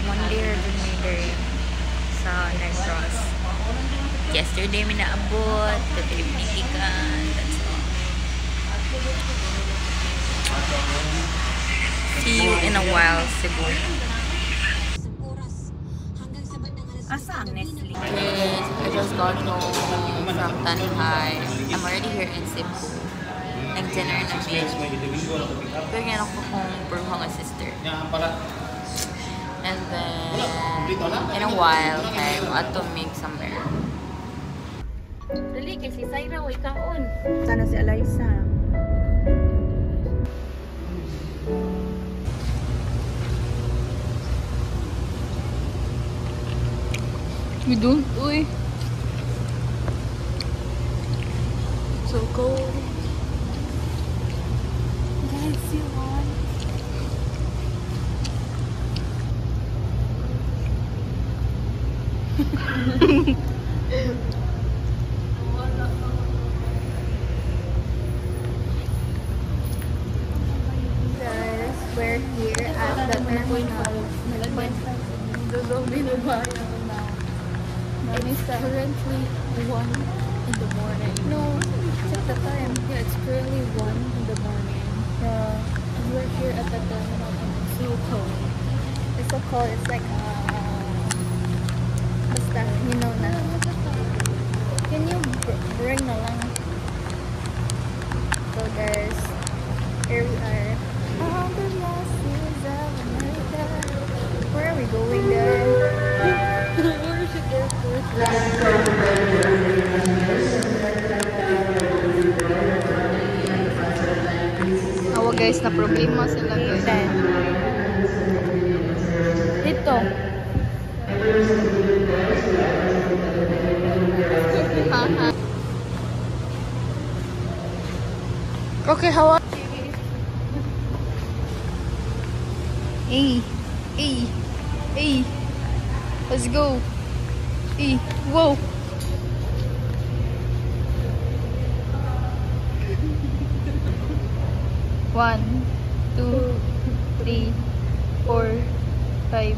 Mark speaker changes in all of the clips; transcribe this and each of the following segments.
Speaker 1: Monday or Monday sa Negros. Yesterday may naabot, today binitikan, that's all. See you in a while, Cebu. Asa ang Nestle? Yes, I just got home from Tanhay. I'm already here in Cebu. Nag-dinner na me. Bigyan ako kong Burhong sister. And then, in a while, okay, I have to make somewhere. Dali, kasi Syra, way kaon. Sana si Eliza. We don't, uy. So cold. Guys, you want? Guys, we're here at the terminal. It's currently 1 in the morning. No, check the time. Yeah, it's currently 1 in the morning. Yeah. And we're here at the terminal and it's so cold. It's so cold. It's like, basta, you know na. Can you bring na lang? So guys, here we are. On the last seas of America. Where are we going there? Where should we go first? Awa guys, na problema sila guys. Dito. Okay, how are you? Hey, hey, hey. Let's go. Hey, whoa. One, two, three, 4, 5.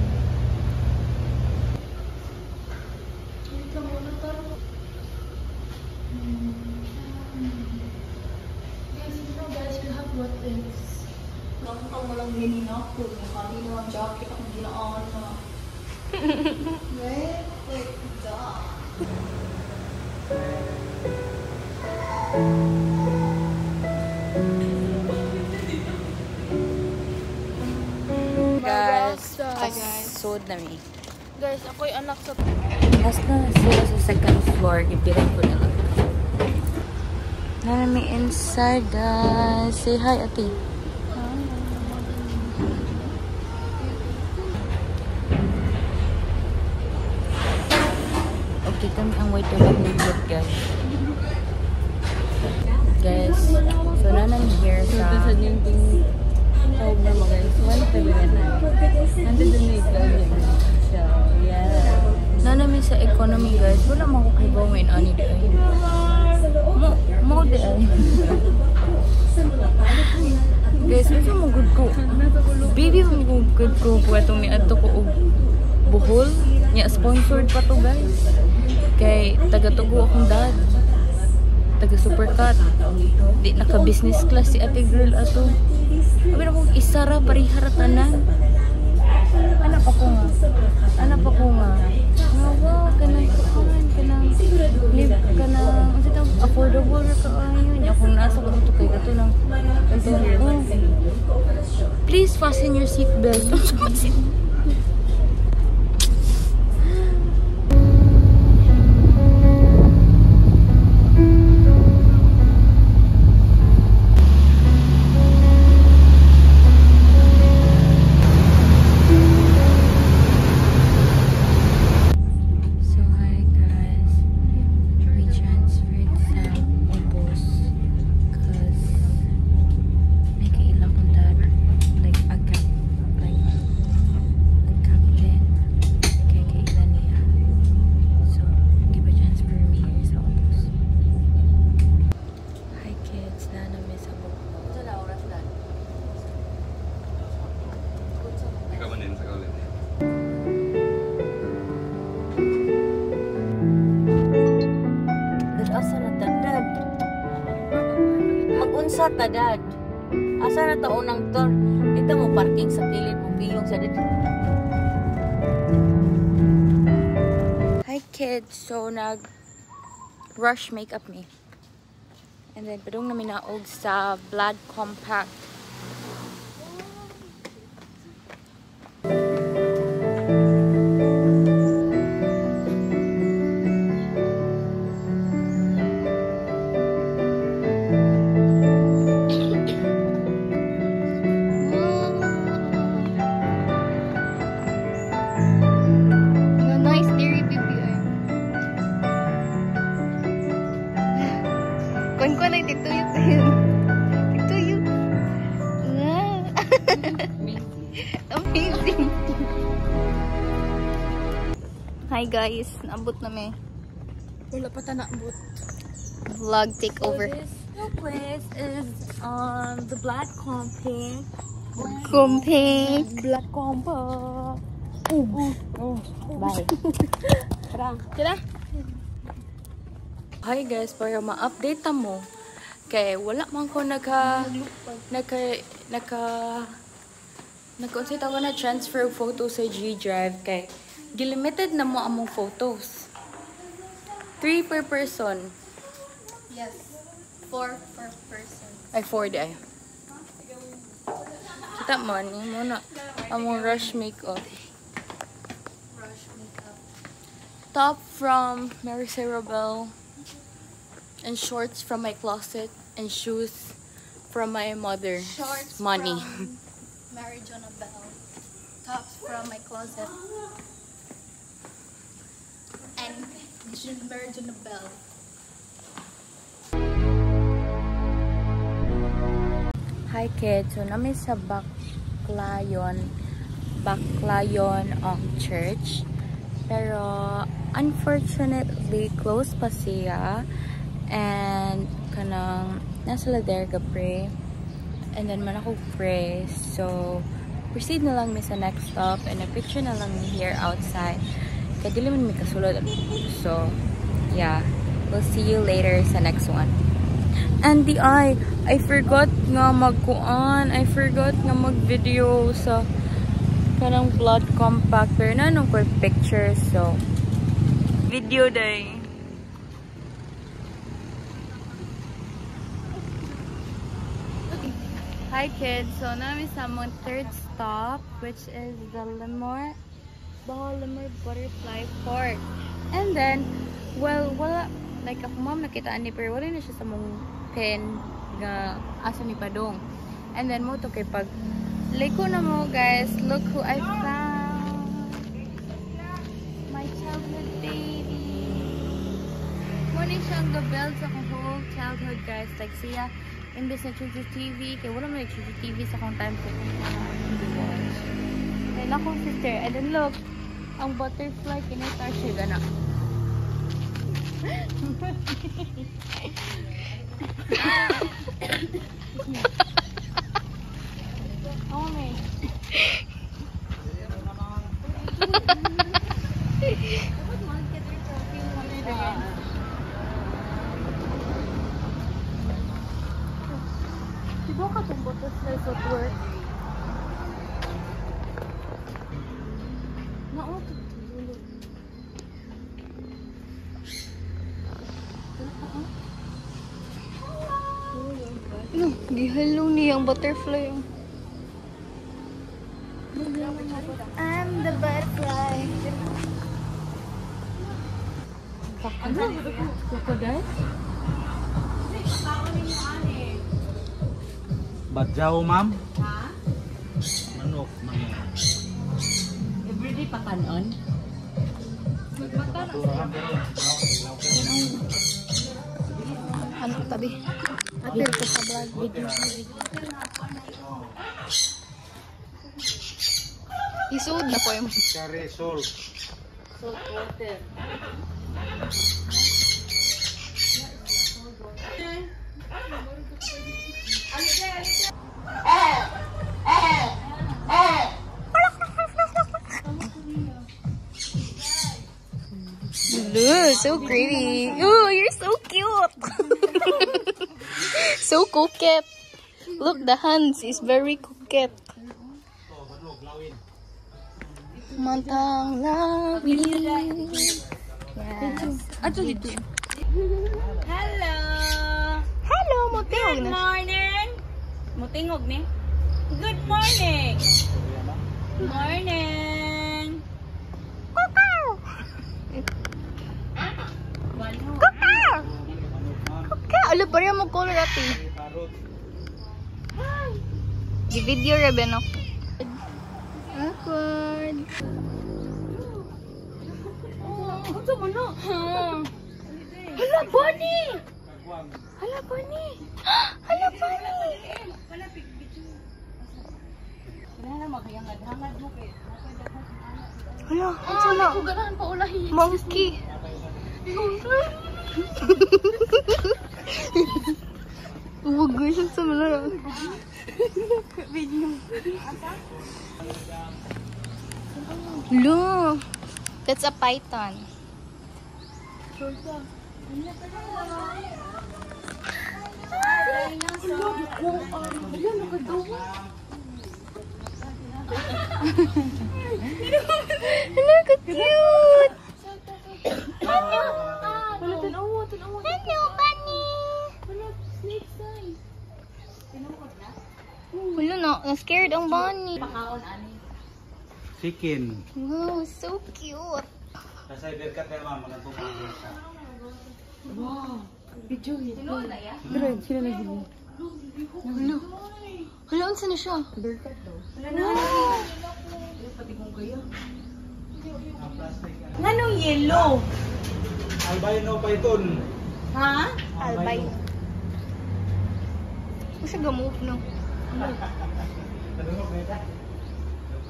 Speaker 2: What is? Nakita mo lang din ako. Kanina ang jacket akong ginaan na. Wait, da.
Speaker 1: Guys,
Speaker 2: Hi guys.
Speaker 1: sod na mi.
Speaker 2: Guys, ako'y anak sa...
Speaker 1: Nasa sila sa second floor. Ipiran ko na lang. Nami inside, guys. Say hi, ate. Okay, kami ang way to Hollywood, guys. Guys, so nanan here sa...
Speaker 2: Oh, no, guys. One time na. Nandun na yung so, yeah.
Speaker 1: Nanami sa economy, guys. Wala makukibawin ani di ay. Mo di ay. Guys, ito mo good ko. Baby mo good ko. Puwetong ni ato ko og buhol. Nya sponsored pa to, guys. Kay taga-tugo akong dad. Taga-supercut. Di naka-business class si ate girl ato. Sabi na kong isara pariharatanan. Anak ako nga. Wow, kanang kukuhan, kanang live, kanang affordable ka ayun. Kung nasa ko ito kay gato lang. Please fasten your seatbelt.
Speaker 2: Liwat ta, Dad. Asa na taon ng tour? Dito mo parking sa kilid mo piyong sa dito.
Speaker 1: Hi kids, so nag-rush makeup me. And then padung namin naog sa Blood Compact.
Speaker 3: Kuan ay tituyok tayo. Tituyok. Wow. Amazing. Hi guys, naabot na may.
Speaker 1: Wala pa ta naabot.
Speaker 3: Vlog takeover.
Speaker 1: This place is the Blood Compact.
Speaker 3: Compact.
Speaker 1: Blood Compact.
Speaker 3: Bye.
Speaker 1: Tara. Hi guys, para ma-update ta mo. Kay wala man ko nag-consider ako na transfer photos sa G Drive kay gilimited na mo among photos. 3 per person.
Speaker 3: Yes. 4 per person.
Speaker 1: Ay 4 di ay. Kita man mo na among rush makeup. Top from Mary Cerabell. And shorts from my closet and shoes from my mother.
Speaker 3: Shorts
Speaker 1: money.
Speaker 3: From Mary Jonabelle. Tops from my closet. And Mary Jonabelle.
Speaker 1: Hi kids, so namin sa Baclayon Church. Pero unfortunately closed pa siya. And kanang nasa Laderga pray. And then man ako pray. So proceed na lang mi sa next stop and a picture na lang mi here outside. Kaya dili man mi kasulod. So yeah, we'll see you later sa next one. And I forgot nga magkuan. I forgot nga mag-video sa kanang Blood Compact. Pero na nung for picture. So video day. Hi kids, so namin sa among third stop, which is the Bohol Lemur Butterfly Park. And then, well, wala, like ako ma'am nakitaan ni pero wala na siya sa mong pen nga asa ni Padong. And then mo to kay pag liko na mo guys, look who I found. My childhood baby. Muna siyang gabel sa akong whole childhood guys, like siya. Imbes na Chuchu TV, kaya wala man Chuchu TV sa akong time ko watch. Then akong sister, and then look, ang butterfly, kinita siya gana. Oh my. Diba ka itong butterfly sa twerk? Naoto.
Speaker 3: No, di hello niyang butterfly. I'm the butterfly.
Speaker 1: Ano? Crocodile?
Speaker 4: Badyaw, ma'am?
Speaker 1: Ha?
Speaker 4: Manok.
Speaker 1: Everyday pakanon?
Speaker 3: Ano tabi? Apil ko sa vlog video. Isuod na po yung
Speaker 4: Curry, salt.
Speaker 1: Salt water.
Speaker 3: Look, so pretty. Ooh, you're so cute. So coquette.
Speaker 5: Look, the hands is very coquette. Mantang lawin. Yes. Ato dito.
Speaker 2: Hello!
Speaker 5: Hello, motingog
Speaker 2: Good
Speaker 5: na.
Speaker 2: morning! Mutingog ni? Good morning! Morning!
Speaker 5: Kukaw! Kukaw! Kukaw! Ala, pariya mo color ati. Gi-video raben ako. Awkward.
Speaker 2: Ano mo no?
Speaker 5: Hala, Bonnie! Hala, Bonnie! Hala, Bonnie! Hala, ang sana.
Speaker 3: Ganahan pa ulahi.
Speaker 5: Monkey. Huwag guys, ang sama na lang. Look, that's a python. Look, how cute! Hello, bunny! Wala na, na-scared ang bunny.
Speaker 4: Chicken.
Speaker 5: Wow, so cute.
Speaker 4: Kasay berkat ya ma'am, magandang pagkakas.
Speaker 5: Hello. Hello, ang sana siya?
Speaker 2: Anong yellow?
Speaker 4: Albino python.
Speaker 2: Ha?
Speaker 5: Albino. Ano siya gamove, no?
Speaker 4: Ano mo beta?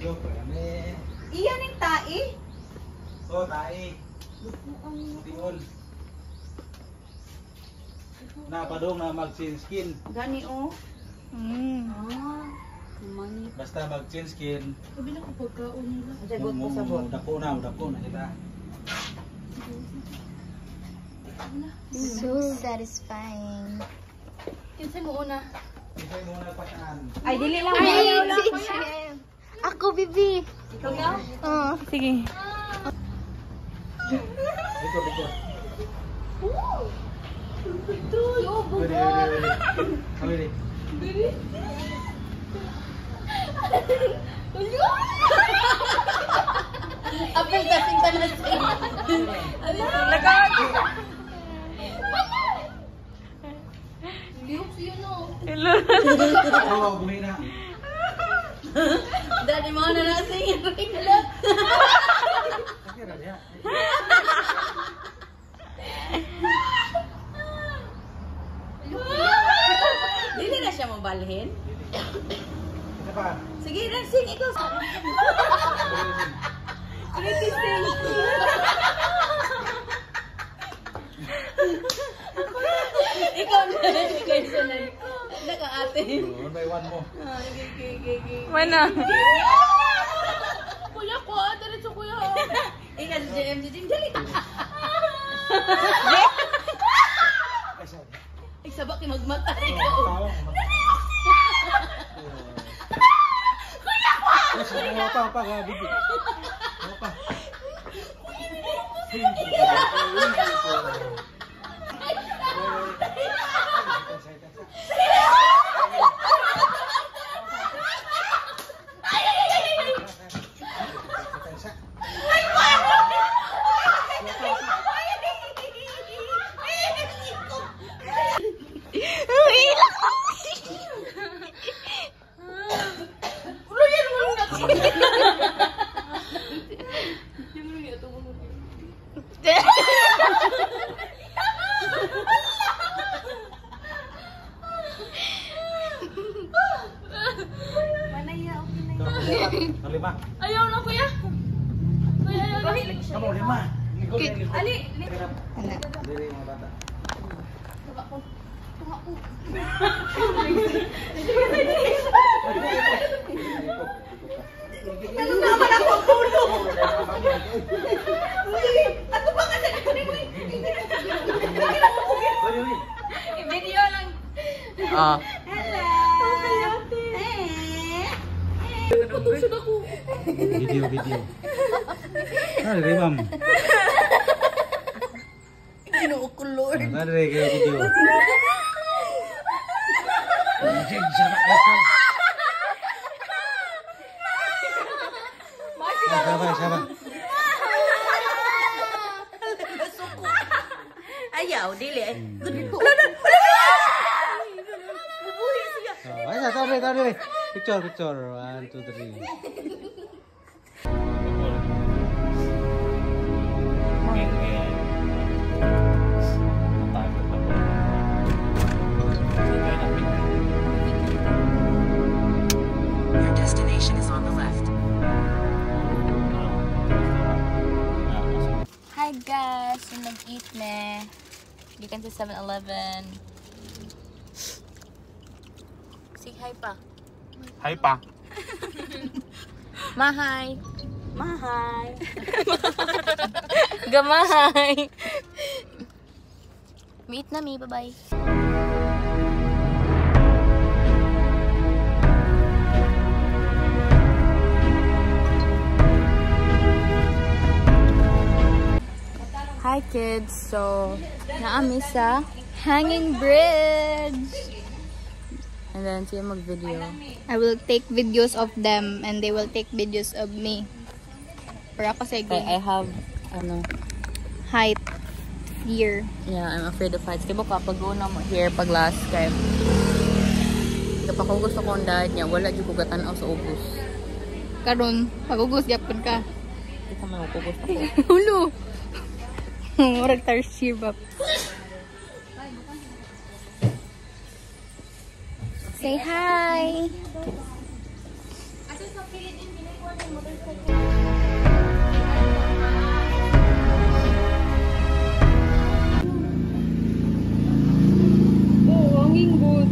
Speaker 4: Yo, prame.
Speaker 2: Iyan yung tae?
Speaker 4: Oh, tae. Tingol. Na padong na mag-chin skin.
Speaker 2: Gani o?
Speaker 4: Basta mag-chin skin.
Speaker 2: Sagot mo sabot.
Speaker 4: Dako na sila.
Speaker 5: So satisfying.
Speaker 3: Kinsay mo una?
Speaker 4: Isay mo na pataan.
Speaker 2: Ay, dili lang.
Speaker 5: Ay, si Jem. Ako, Bibi.
Speaker 2: Ikaw yaw?
Speaker 5: Oo.
Speaker 1: Sige.
Speaker 4: Dito. Pwede.
Speaker 3: Apel kasing ka na siya.
Speaker 2: Lagag!
Speaker 3: Lihok siya no.
Speaker 4: Oh, gumay na.
Speaker 3: Dati mo na nasingin rin na.
Speaker 4: Sakira niya.
Speaker 2: Dili na siya mabalhin?
Speaker 4: Isa pa.
Speaker 2: Sige, sing ikaw. Pretty sing. Ikaw na. Ikaw isa na. Naka-ate.
Speaker 4: One by one mo.
Speaker 1: Mana?
Speaker 3: Kuya ko, diretso kuya.
Speaker 2: Ikaw si JM. Dali.
Speaker 3: Igsabak ni magmata.
Speaker 4: Pa, bibi. Pa. Lima.
Speaker 3: Ayaw na kuya. Kuya, ayaw.
Speaker 4: Kamu lima.
Speaker 2: Ali.
Speaker 4: Diri mga bata.
Speaker 2: Ano naman ako pulo? Ato ba kasi
Speaker 3: Video lang.
Speaker 1: Ah.
Speaker 2: Hello.
Speaker 4: video, video. Dari ma'am.
Speaker 2: Kinukulor.
Speaker 4: Dari kayo video. Siapa?
Speaker 2: Ayaw, dili.
Speaker 4: Ayo, taruh. Picture. 1, 2, 3.
Speaker 6: Your destination is on the left.
Speaker 1: Hi guys! Yung nag-eat me. Gikan sa 7-Eleven. Say hi pa.
Speaker 4: Hai pa.
Speaker 1: Mahay!
Speaker 2: Mahay.
Speaker 1: Gamahay! Meet na me. Bye-bye. Hi kids! So, naami sa Hanging Bridge! And then, siya mag-video.
Speaker 5: I will take videos of them and they will take videos of me. Para ako sa
Speaker 1: Okay, I have,
Speaker 5: height, fear.
Speaker 1: yeah, I'm afraid of heights. Diba kapag una mo here, pag last time, kapag ko gusto kong dad niya, wala dyan ko gatanaw sa ubos.
Speaker 5: Karon, pag-ugos, yapon ka.
Speaker 1: Hindi ka man upugos ako.
Speaker 5: Hulo! Murag tarsier ba? Say hi! Oh, hanging good.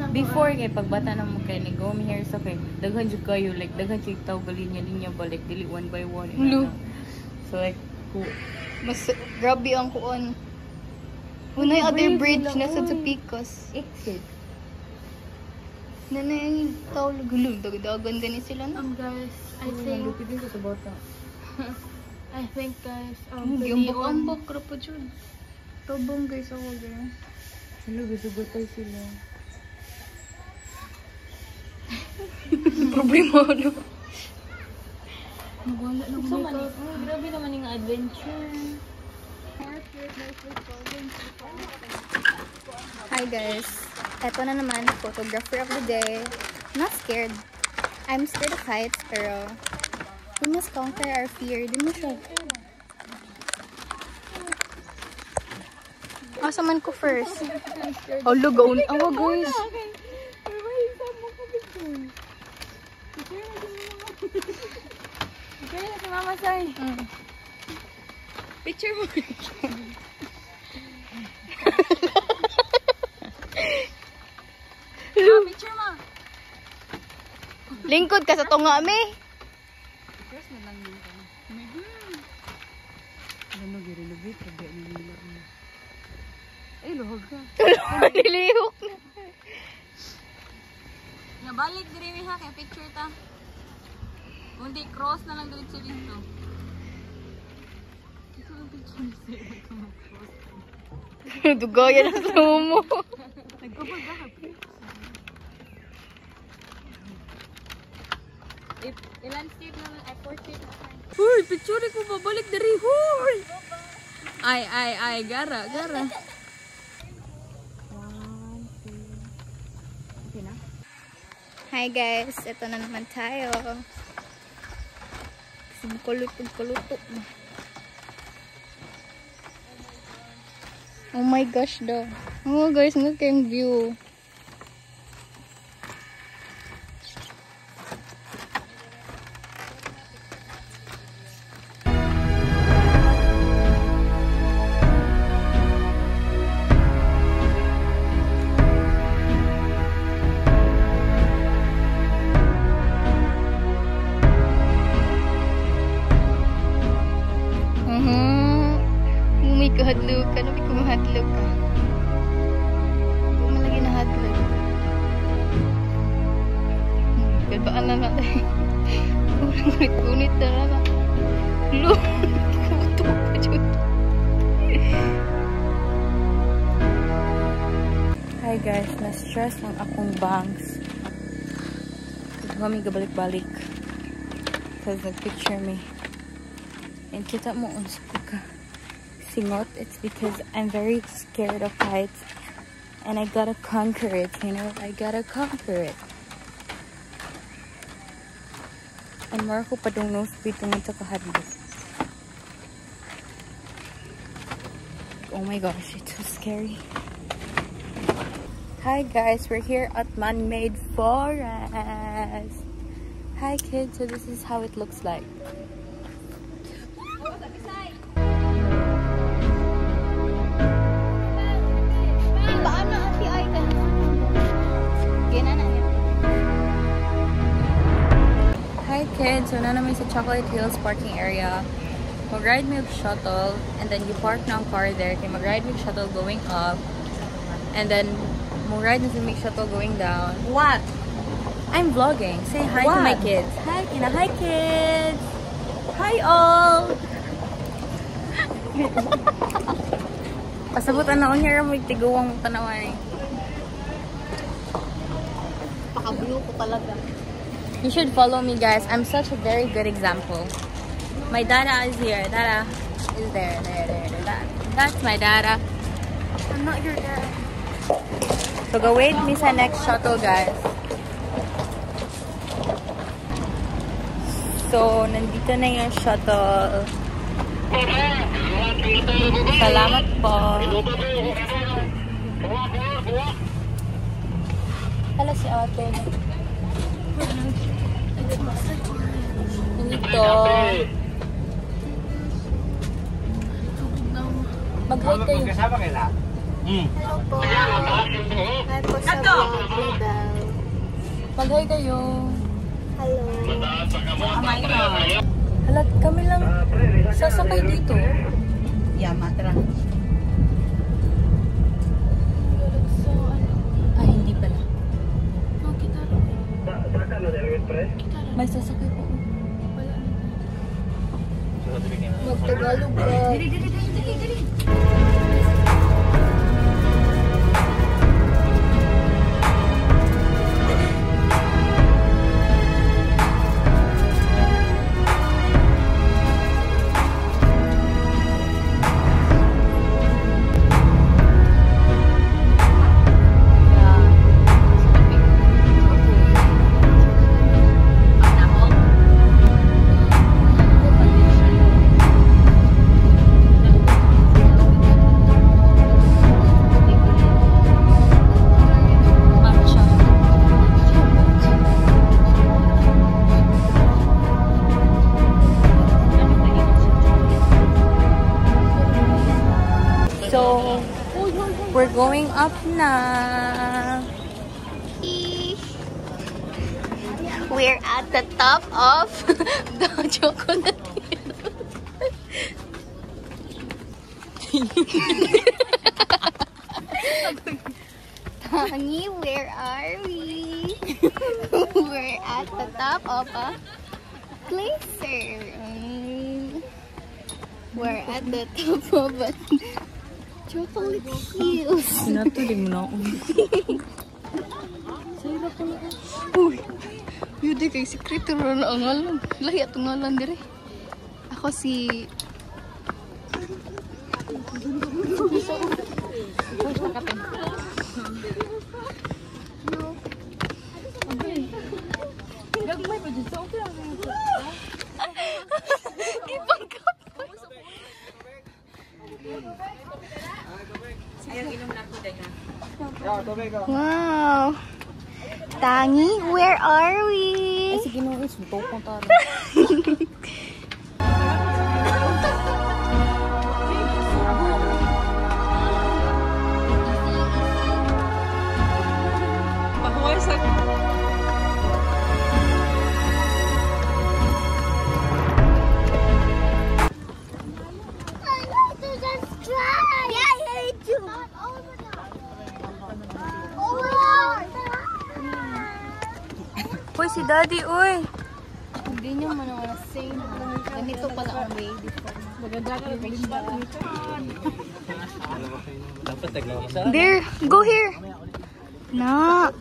Speaker 1: Before kay pagbata na mo kay ni go here sa kay daghan jud kayo like daghan jud taw linya balik dili one by one.
Speaker 5: Hulo.
Speaker 1: So like
Speaker 5: Mas grabe ang kuon. Unay other bridge na sa Picos.
Speaker 1: exit.
Speaker 5: Nanay tao lugulog dagdagan gani sila na.
Speaker 3: Guys, I
Speaker 1: Lupit din sa bata.
Speaker 3: think guys,
Speaker 5: Yung ambok ra po jud. Tobong guys ako guys.
Speaker 1: Hello, bisugotay sila.
Speaker 5: Problema ano.
Speaker 3: Wala lang
Speaker 1: So man, grabe naman yung adventure.
Speaker 5: Hi guys. Eto na naman, photographer of the day. Not scared. I'm scared of heights, pero we must conquer our fear. Di mo siya. Asa man ko first? Oh, lugaw. Awa guys.
Speaker 1: Kaya si Mama Sai.
Speaker 5: Picture mo.
Speaker 1: Picture mo.
Speaker 5: Lingkod ka sa tunga, me.
Speaker 1: Ay, luhog ka.
Speaker 5: Nilihok na.
Speaker 1: Nabalik diri mi ha kay picture ta. Undi cross na lang dito dito.
Speaker 5: Dugayan ang sumo.
Speaker 1: Nagkapag ka. I-landscape na lang, I-portrait na lang. Huy, picture ko babalik diri. Huy! Ay, gara. Okay na?
Speaker 5: Hi guys, ito na naman tayo. Kasi kuluto. Oh my gosh daw. Oh guys, look yung view. Umay kahadlok ka. Nabi ko mahadlok ka. Huwag man lagi nahadlok. Gunit na lang. Lo. Kuto pa dyan.
Speaker 1: Hi guys, na-stress ang akong bangs. Ito kami gabalik-balik. Because nag-picture me. And kita mo unsa ka singot. It's because I'm very scared of heights. And I gotta conquer it, you know? I gotta conquer it. And more ko pa dong nose breath tungod sa kahadlok. Oh my gosh, it's so scary. Hi guys, we're here at Man-Made Forest. Hi kids, so this is how it looks like. Hi kids, so na namin sa Chocolate Hills parking area. Mag-ride mo yung shuttle and then you park na ang car there. Kaya mag-ride mo yung shuttle going up and then mag-ride na sa may shuttle going down.
Speaker 2: What?
Speaker 1: I'm vlogging. Say hi
Speaker 2: What?
Speaker 1: to my kids. Hi, Kina. Hi kids. Hi all. Pasabot na niya mo tiguwang tanawan.
Speaker 5: Pakablue ko talaga.
Speaker 1: You should follow me, guys. I'm such a very good example. My dada is here. Dada is there. That's my dada.
Speaker 5: I'm not your dad.
Speaker 1: So go wait me sa next shuttle, guys. So nandito na yung shuttle. Salamat po. Hala si ate. Dito. Mag-hi kayo.
Speaker 4: Kasama kayo?
Speaker 5: Hello po. Hi po sa Bluebell.
Speaker 1: Mag-hi kayo.
Speaker 5: Hello.
Speaker 1: Hala, kami lang sasakay dito.
Speaker 2: Yamatra.
Speaker 1: Ah, hindi pala. May sasakay po.
Speaker 5: Magtagalog ba?
Speaker 1: We're going up na.
Speaker 5: We're at the top of the Chocolate Tangi, where are we? We're at the top of a glacier. We're at the top of a Chocolate Hills.
Speaker 1: Sinatuloy mo na ako.
Speaker 5: Uy, yun kay sekreto ron ang ngalan. Lahi atong ngalan dire. Ako si
Speaker 1: Gagmay pa dyan. So, okay lang.
Speaker 5: Ipangkap. Wow. Tangi, where are we?
Speaker 1: Ay, sige nung isunto kong taro.
Speaker 2: Pahuway sa...
Speaker 1: Uy, si Daddy, uy!
Speaker 5: Hindi niyo man wala same. Ganito pala ang way before. Maganda ka
Speaker 4: Dapat taglaw isa.
Speaker 5: There, go here. Na.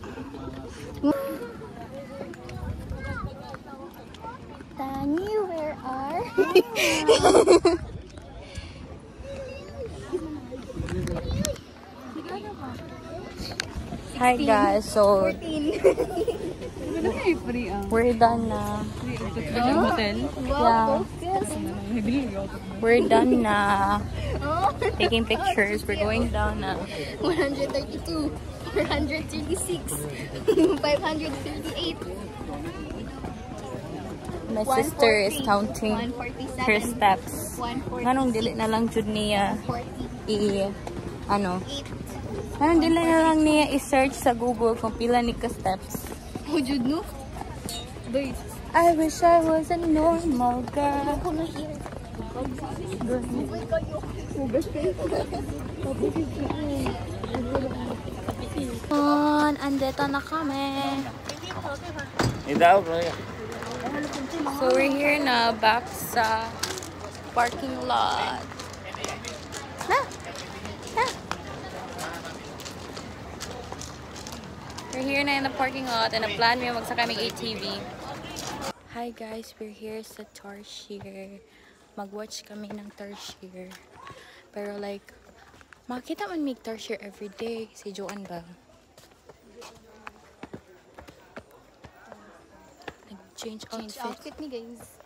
Speaker 5: Tani, where are?
Speaker 1: Hi guys, so we're done na. Yeah. We're done na taking pictures. We're going down na.
Speaker 5: 132, 436, 538.
Speaker 1: My sister is counting her steps.
Speaker 5: 140,
Speaker 1: Nganong dili na lang jud niya
Speaker 5: 40,
Speaker 1: ano? Nganong dili na lang niya i-search sa Google kung pila ni ka steps.
Speaker 5: Hujud no? Doy.
Speaker 1: I wish I was a normal girl.
Speaker 5: Ako na here. Andito na kami.
Speaker 1: So we're here na back sa parking lot. We're here na in the parking lot and na-plan mo magsakay ng ATV. Hi guys, we're here sa Tarsier. Mag-watch kami ng Tarsier. Pero like, makita man may Tarsier everyday. Si Joanne ba? Change outfit
Speaker 5: ni guys.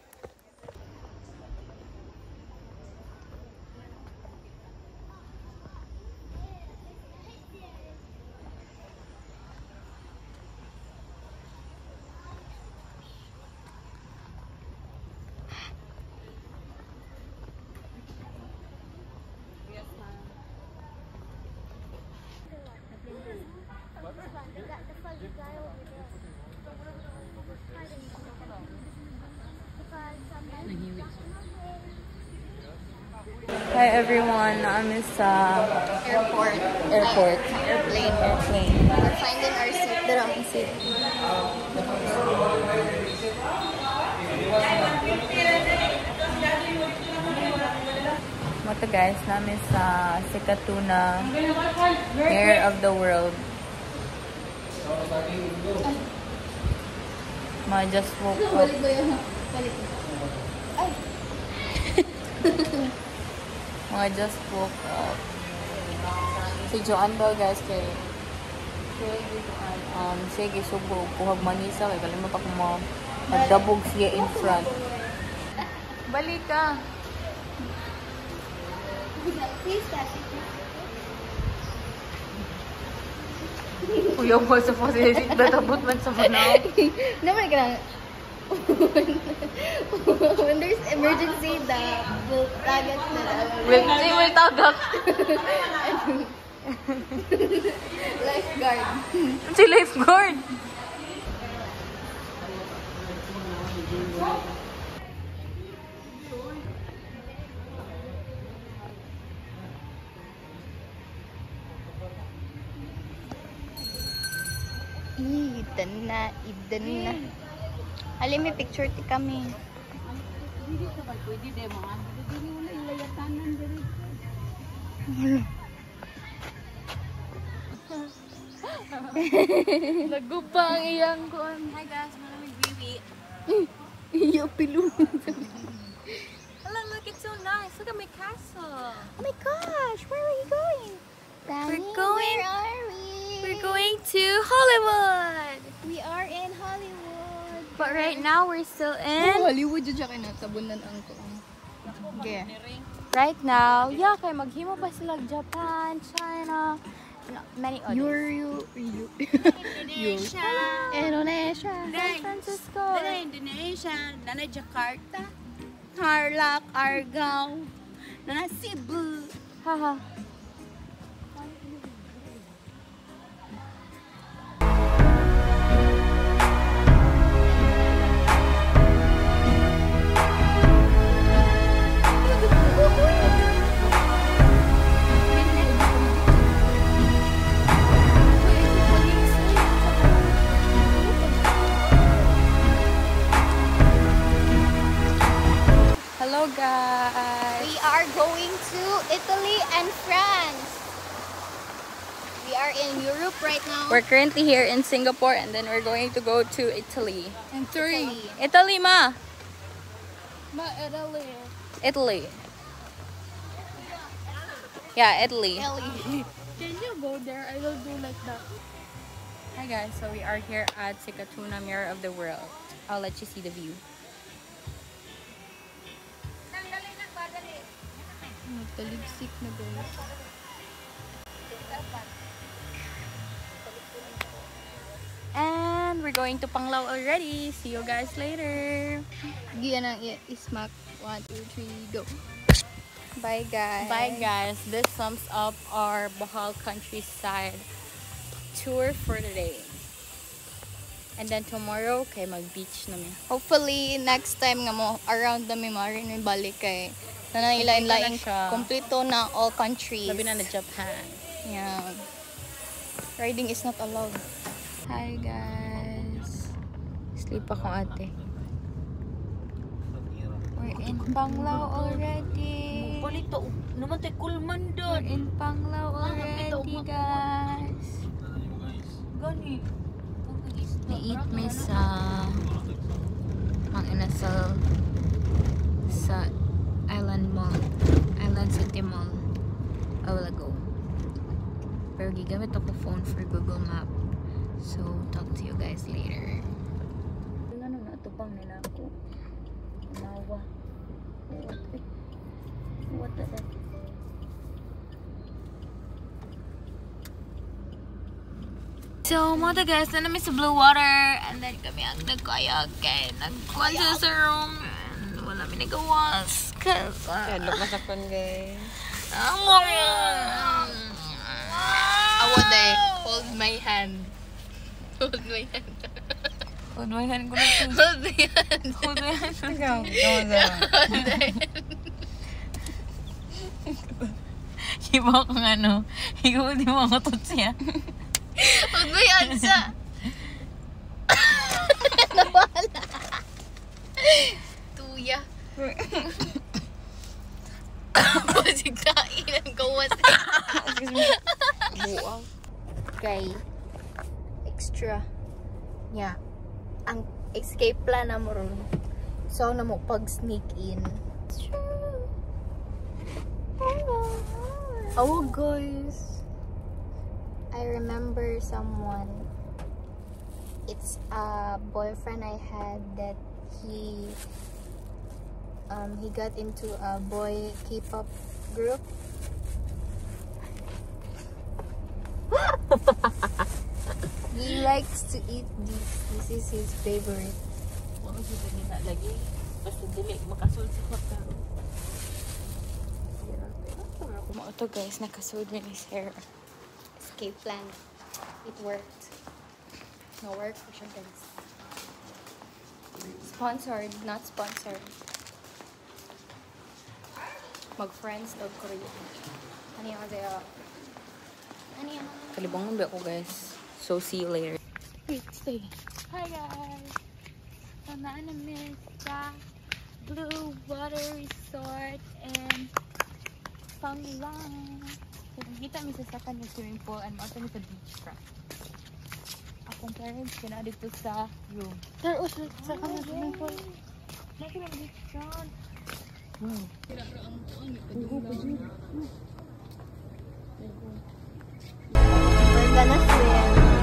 Speaker 1: Hi everyone, I'm sa
Speaker 5: Airport.
Speaker 1: airplane.
Speaker 5: We're finding our seat. The wrong seat.
Speaker 1: Mata guys, namin sa Sikatuna, Mayor of the World. Ma just woke up.
Speaker 5: Balik ba yun? Balik. Ay!
Speaker 1: Mga just woke up. Si Joanne daw guys kay sige subo kuhag manisa kay kalima pa kung magdabog siya in front. Balik ka.
Speaker 5: Please catch it.
Speaker 1: Kuya mo sa positive databot man sa manaw.
Speaker 5: Naman ka lang. When there's emergency, will tagak na lang.
Speaker 1: Will tagak.
Speaker 5: Lifeguard.
Speaker 1: Si lifeguard.
Speaker 5: Idan na. Alam, may picture ti kami.
Speaker 1: Nagupa ang iyang kuan. Hi guys, malamig baby.
Speaker 5: Iyo, pilu.
Speaker 1: Hello, look, it's so nice. Look at my castle.
Speaker 5: Oh my gosh, where are we going? Danny, where are we?
Speaker 1: We're going to Hollywood.
Speaker 5: We are in Hollywood.
Speaker 1: But right now, we're still in...
Speaker 5: Hollywood dyan siya kinatabunan ang ko. Okay.
Speaker 1: Right now, yeah, kay maghimo pa sila Japan, China, many others.
Speaker 5: Indonesia.
Speaker 1: San Francisco.
Speaker 2: Indonesia, Nana Jakarta, Tarlac, Argao, Nana Cebu.
Speaker 1: Haha. Hello guys!
Speaker 5: We are going to Italy and France. We are in Europe right now.
Speaker 1: We're currently here in Singapore and then we're going to go to Italy.
Speaker 5: in three.
Speaker 1: Italy, ma!
Speaker 3: Ma, Italy.
Speaker 1: Italy. Yeah, Italy.
Speaker 3: Can you go there? I will do like that.
Speaker 1: Hi guys, so we are here at Sikatuna Mirror of the World. I'll let you see the view.
Speaker 3: Magtaligsik na guys.
Speaker 1: And we're going to Panglao already. See you guys later.
Speaker 5: Giyan ang ismak. 1, 2, 3, go. Bye guys.
Speaker 1: Bye guys. This sums up our Bohol countryside tour for today. And then tomorrow, kay mag-beach namin.
Speaker 5: Hopefully next time nga mo around na may marin may balik kay nanailain-laing
Speaker 1: Kompleto na siya.
Speaker 5: kompleto na all countries.
Speaker 1: Sabi na Japan.
Speaker 5: Yeah. Riding is not allowed. Hi guys. Sleep ako ate. We're in Panglao already.
Speaker 2: Palito, naman tayo kulman
Speaker 5: We're
Speaker 2: doon.
Speaker 5: in Panglao already guys.
Speaker 2: Gani.
Speaker 1: Na-eat me sa Mang Inasal sa Island Mall, Island City Mall a while ago. Pero gigamit ako phone for Google Map. So, talk to you guys later.
Speaker 2: Ano na, tupang nila ako. Nawa. What the heck?
Speaker 1: So, mga guys, na namin sa Blue Water. And then kami ang nag-kayak. Kaya nag-kwansa sa room. And wala may nagawas. Cause,
Speaker 2: Look masaktan guys.
Speaker 5: Awade, hold my hand. Hold my hand.
Speaker 1: Hold my hand ko na ito.
Speaker 5: Hold my hand.
Speaker 1: Hold my hand.
Speaker 2: Ikaw, ikaw sa.
Speaker 1: Hiba kang ano. Hiba di mo ako siya.
Speaker 5: Hold my hand sa. Nawala. Tuya. Pasigtain ang gawas.
Speaker 2: Buang.
Speaker 5: Kay extra nya ang escape plan na mo ron. So na mo pag sneak in. Oh guys, I remember someone. It's a boyfriend I had that he got into a boy K-pop group. He likes to eat this. This is his favorite.
Speaker 2: Wala siya ganina lagi. Basta dili makasul sa kwarta.
Speaker 1: Mga ito guys, nakasuod rin his hair.
Speaker 5: Escape plan. It worked. No work for sure guys. Sponsored, not sponsored. Mag-friends daw Korea. Ano yung kaya? Ano yung
Speaker 1: Kalibangan ba ako guys. So, see you later.
Speaker 5: wait, stay.
Speaker 1: Hi guys! Tamaan namin sa Blue Water Resort and Panglao. So, nakita kami sa second swimming pool and mga kami sa beach front. Akong parents, kina dito sa room.
Speaker 5: Pero sa kanya swimming pool.
Speaker 1: Nakita ang beach front.
Speaker 5: We're gonna swim.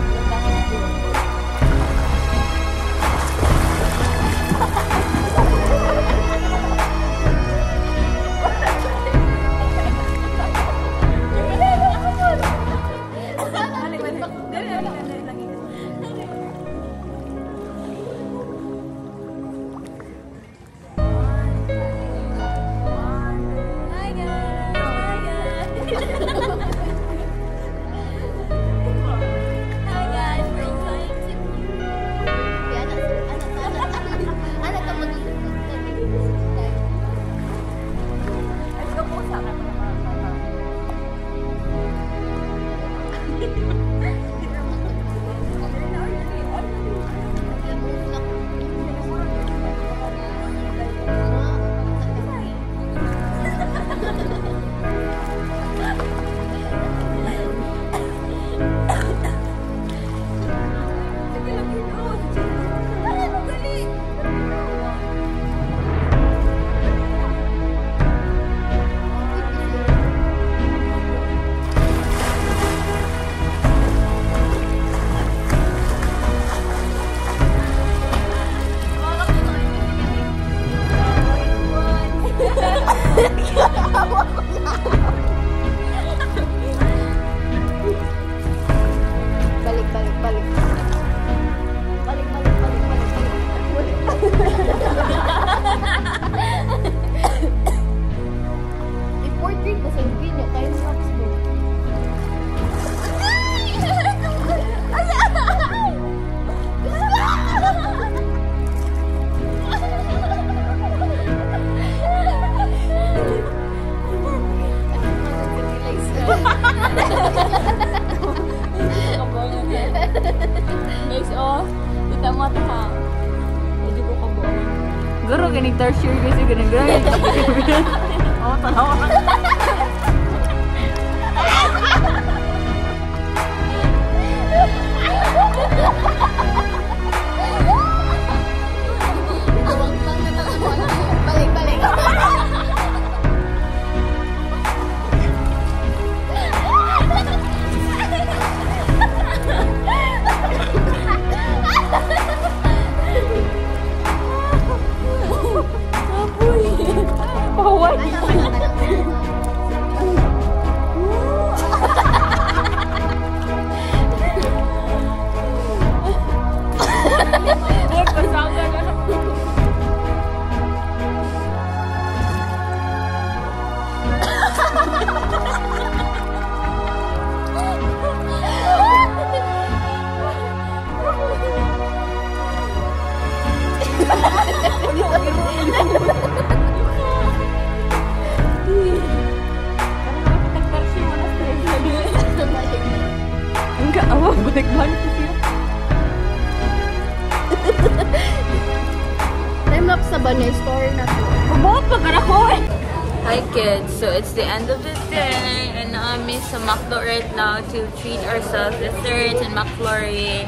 Speaker 1: Siguro ganing tertiary kasi ganun guys. Oo, tanawa.
Speaker 5: Balik.
Speaker 1: Paway. Enggak, awak balik-balik ke siya.
Speaker 5: Time lapse na ba na yung story na to?
Speaker 1: Kumapa ka na ko eh! Hi kids, so it's the end of the day and I'm sa McDo right now to treat ourselves desserts and McFlurry.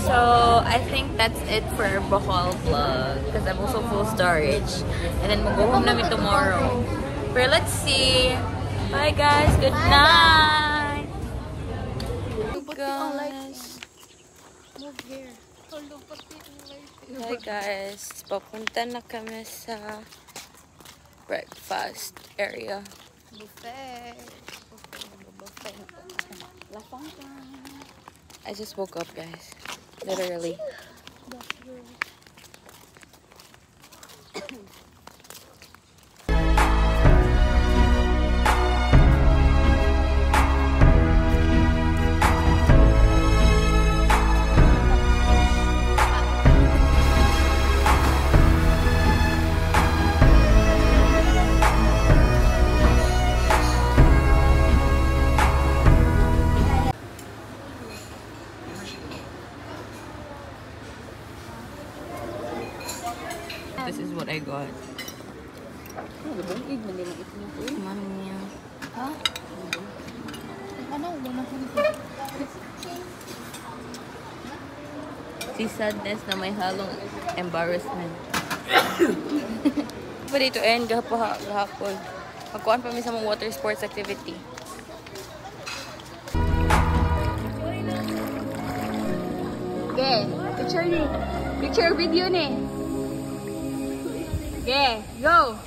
Speaker 1: So I think that's it for our Bohol vlog because I'm also full storage and then we'll go home namin tomorrow. But let's see. Bye guys, good night. Guys.
Speaker 5: Move here.
Speaker 1: Hi guys, papunta na kami sa breakfast area.
Speaker 5: Buffet.
Speaker 1: I just woke up guys, literally. This is what I got. Mamanya.
Speaker 5: Ha? Ano? Wala ko
Speaker 1: Si sadness na may halong embarrassment. Pa dito end gahapon. Magkuhan pa mi sa mga water sports activity.
Speaker 5: Okay, picture video ni. Okay, go.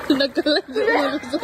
Speaker 5: Nagkalag yung ulo sa